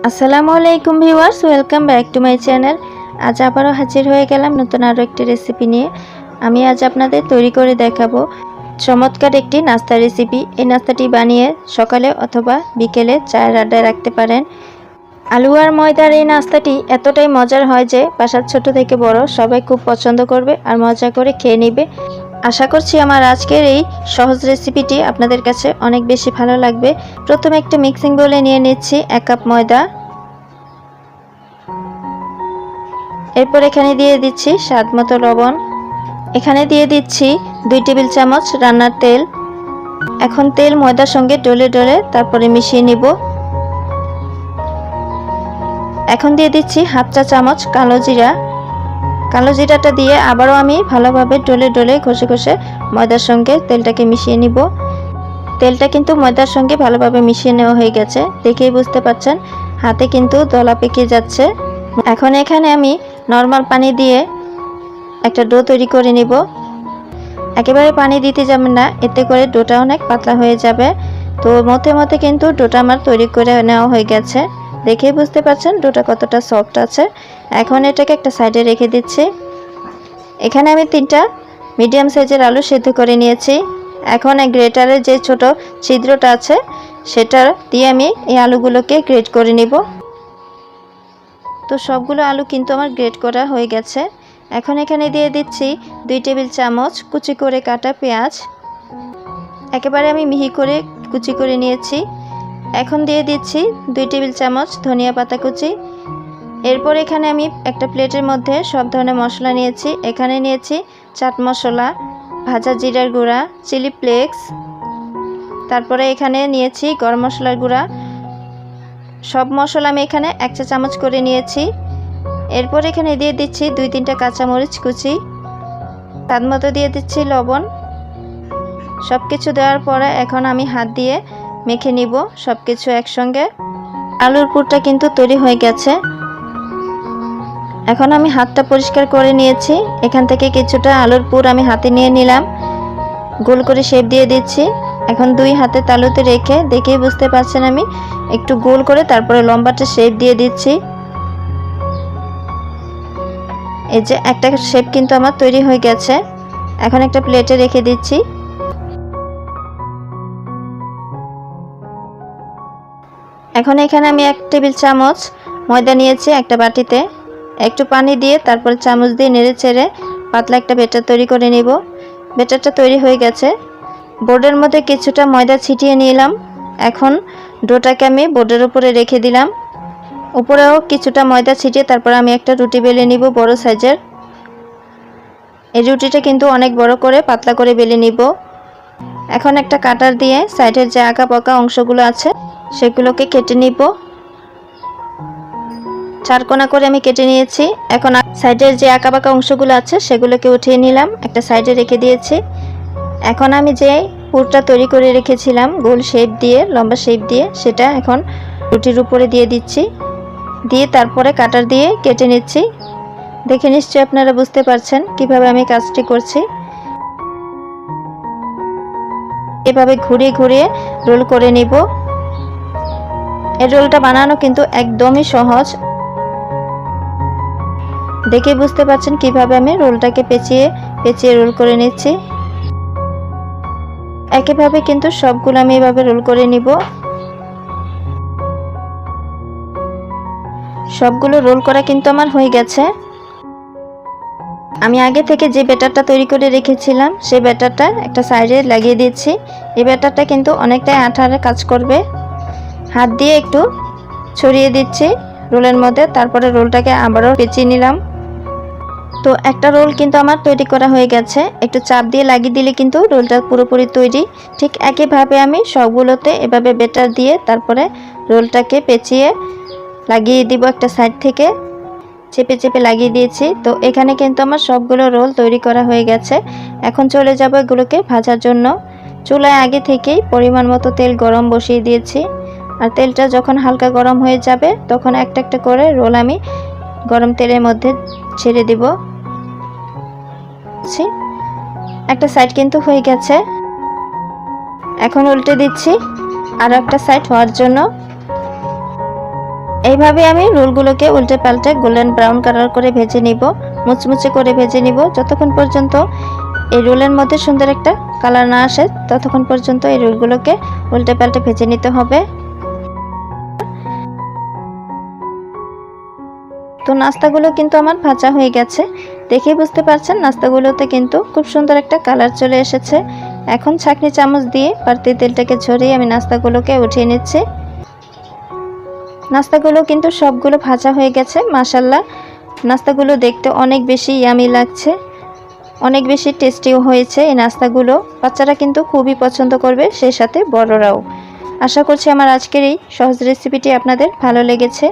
আসসালামু আলাইকুম viewers, welcome back to my channel. আজ আবারও হাজির হয়ে গেলাম নতুন আরও একটি রেসিপি নিয়ে। আমি আজ আপনাদের তৈরি করে দেখাবো চমৎকার একটি নাস্তা রেসিপি। এই নাস্তাটি বানিয়ে সকালে অথবা বিকেলে চায়ের আড্ডায় রাখতে পারেন। আলু আর ময়দার এই নাস্তাটি এতটাই মজার হয় যে বাসার ছোট থেকে বড় সবাই খুব পছন্দ করবে আর মজা করে খেয়ে নেবে। আশা করছি আমার আজকের এই সহজ রেসিপিটি আপনাদের কাছে অনেক বেশি ভালো লাগবে। প্রথমে একটা মিক্সিং বোলে নিয়ে নিচ্ছি 1 কাপ ময়দা। এরপর এখানে দিয়ে দিচ্ছি স্বাদ মতো লবণ। এখানে দিয়ে দিচ্ছি 2 টেবিল চামচ রান্নার তেল। এখন তেল ময়দার সঙ্গে ডলে ডলে তারপরে মিশিয়ে নিব। এখন দিয়ে দিচ্ছি হাফ চা চামচ কালো জিরা। কালো জিরাটা দিয়ে আবারও আমি ভালোভাবে ডলে ডলে ঘষে ঘষে ময়দার সঙ্গে তেলটাকে মিশিয়ে নিব। তেলটা কিন্তু ময়দার সঙ্গে ভালোভাবে মিশিয়ে নেওয়া হয়ে গেছে, দেখেই বুঝতে পারছেন হাতে কিন্তু দলা পেকে যাচ্ছে। এখন এখানে আমি নরমাল পানি দিয়ে একটা ডো তৈরি করে নিব। একেবারে পানি দিতে যাবেন না, এতে করে ডোটা অনেক পাতলা হয়ে যাবে। তো মধ্যে মধ্যে কিন্তু ডোটা আমার তৈরি করে নেওয়া হয়ে গেছে, দেখেই বুঝতে পারছেন ডোটা কতটা সফট আছে। এখন এটাকে একটা সাইডে রেখে দিচ্ছি। এখানে আমি 3টা মিডিয়াম সাইজের আলু সেদ্ধ করে নিয়েছি। এখন এই গ্রেটারের যে ছোট ছিদ্রটা আছে সেটা দিয়ে আমি এই আলুগুলোকে গ্রেট করে নিব। তো সবগুলো আলু কিন্তু আমার গ্রেট করা হয়ে গেছে। এখন এখানে দিয়ে দিচ্ছি 2 টেবিল চামচ কুচি করে কাটা পেঁয়াজ। একেবারে আমি মিহি করে কুচি করে নিয়েছি। এখন দিয়ে দিচ্ছি 2 টেবিল চামচ ধনিয়া পাতা কুচি। এরপর এখানে আমি একটা প্লেটের মধ্যে সব ধরনের মশলা নিয়েছি। এখানে নিয়েছি চাট মশলা, ভাজা জিরার গুঁড়া, চিলি ফ্লেক্স, তারপরে এখানে নিয়েছি গরম মশলার গুঁড়া। সব মশলা আমি এখানে 1 চা চামচ করে নিয়েছি। এরপর এখানে দিয়ে দিচ্ছি 2-3টা কাঁচামরিচ কুচি, স্বাদ মতো দিয়ে দিচ্ছি লবণ। সব কিছু দেওয়ার পরে এখন আমি হাত দিয়ে মেখে নিব সব কিছু একসঙ্গে। আলুর পুরটা কিন্তু তৈরি হয়ে গেছে। এখন আমি হাতটা পরিষ্কার করে নিয়েছি। এখান থেকে কিছুটা আলুর পুর আমি হাতে নিয়ে নিলাম, গোল করে শেপ দিয়ে দিচ্ছি। এখন 2 হাতে তালুতে রেখে দেখেই বুঝতে পারছেন আমি একটু গোল করে তারপরে লম্বাটা শেপ দিয়ে দিচ্ছি। এই যে একটা শেপ কিন্তু আমার তৈরি হয়ে গেছে। এখন একটা প্লেটে রেখে দিচ্ছি। এখন এখানে আমি 1 টেবিল চামচ ময়দা নিয়েছি একটা বাটিতে। একটু পানি দিয়ে তারপরে চামচ দিয়ে নেড়ে চেড়ে পাতলা একটা ব্যাটার তৈরি করে নিব। ব্যাটারটা তৈরি হয়ে গেছে। বোর্ডের মধ্যে কিছুটা ময়দা ছিটিয়ে নিলাম। এখন ডোটাকে আমি বোর্ডের উপরে রেখে দিলাম। উপরেও কিছুটা ময়দা ছিটিয়ে তারপর আমি একটা রুটি বেলে নিব বড় সাইজের। এই রুটিটা কিন্তু অনেক বড় করে পাতলা করে বেলে নিব। এখন একটা কাটার দিয়ে সাইডের যে আঁকা পাকা অংশগুলো আছে সেগুলোকে কেটে নিব। 4 কোণা করে আমি কেটে নিয়েছি। এখন সাইডের যে আঁকা পাকা অংশগুলো আছে সেগুলোকে উঠিয়ে নিলাম, একটা সাইডে রেখে দিয়েছি। এখন আমি যে পুরটা তৈরি করে রেখেছিলাম গোল শেপ দিয়ে, লম্বা শেপ দিয়ে, সেটা এখন রুটির উপরে দিয়ে দিচ্ছি। দিয়ে তারপরে কাটার দিয়ে কেটে নিচ্ছি। দেখে নিশ্চয়ই আপনারা বুঝতে পারছেন কিভাবে আমি কাজটি করছি। এভাবে ঘুরিয়ে ঘুরিয়ে রোল করে নিব। এই রোলটা বানানো কিন্তু একদমই সহজ। দেখে বুঝতে পারছেন কিভাবে আমি রোলটাকে পেঁচিয়ে পেঁচিয়ে রোল করে নিচ্ছি। একইভাবে কিন্তু সবগুলো আমি এভাবে রোল করে নিব। সবগুলো রোল করা কিন্তু আমার হয়ে গেছে। আমি আগে থেকে যে ব্যাটারটা তৈরি করে রেখেছিলাম সেই ব্যাটারটা একটা সাইডে লাগিয়ে দিচ্ছি। এই ব্যাটারটা কিন্তু অনেকটাই আঠার কাজ করবে। হাত দিয়ে একটু ছড়িয়ে দিচ্ছি রোলের মধ্যে, তারপরে রোলটাকে আবারও পেঁচিয়ে নিলাম। তো একটা রোল কিন্তু আমার তৈরি করা হয়ে গেছে। একটু চাপ দিয়ে লাগিয়ে দিলে কিন্তু রোলটা পুরোপুরি তৈরি। ঠিক একইভাবে আমি সবগুলোতে এভাবে ব্যাটার দিয়ে তারপরে রোলটাকে পেঁচিয়ে লাগিয়ে দিব একটা সাইড থেকে। চেপে চেপে লাগিয়ে দিয়েছি। তো এখানে কিন্তু আমার সবগুলো রোল তৈরি করা হয়ে গেছে। এখন চলে যাব এগুলোকে ভাজার জন্য। চুলায় আগে থেকেই পরিমাণ মতো তেল গরম বসিয়ে দিয়েছি। আর তেলটা যখন হালকা গরম হয়ে যাবে তখন একটা একটা করে রোল আমি গরম তেলের মধ্যে ছেড়ে দিব। একটা সাইড কিন্তু হয়ে গেছে। এখন উল্টে দিচ্ছি আর একটা সাইড হওয়ার জন্য। এইভাবে আমি রোলগুলোকে উল্টে পাল্টে গোল্ডেন ব্রাউন কালার করে ভেজে নিব, মুচমুচে করে ভেজে নিব। যতক্ষণ পর্যন্ত এই রোলের মধ্যে সুন্দর একটা কালার না আসে ততক্ষণ পর্যন্ত এই রোলগুলোকে উল্টে পাল্টে ভেজে নিতে হবে। তো নাস্তাগুলো কিন্তু আমার ভাজা হয়ে গেছে, দেখেই বুঝতে পারছেন নাস্তাগুলোতে কিন্তু খুব সুন্দর একটা কালার চলে এসেছে। এখন ছাঁকনি চামচ দিয়ে বাড়তি তেলটাকে ঝরিয়ে আমি নাস্তাগুলোকে উঠিয়ে নিচ্ছি। নাস্তাগুলো কিন্তু সবগুলো ভাজা হয়ে গেছে। মাশাআল্লাহ, নাস্তাগুলো দেখতে অনেক বেশি ইয়ামি লাগছে, অনেক বেশি টেস্টিও হয়েছে এই নাস্তাগুলো। বাচ্চারা কিন্তু খুবই পছন্দ করবে, সেই সাথে বড়রাও। আশা করছি আমার আজকের এই সহজ রেসিপিটি আপনাদের ভালো লেগেছে।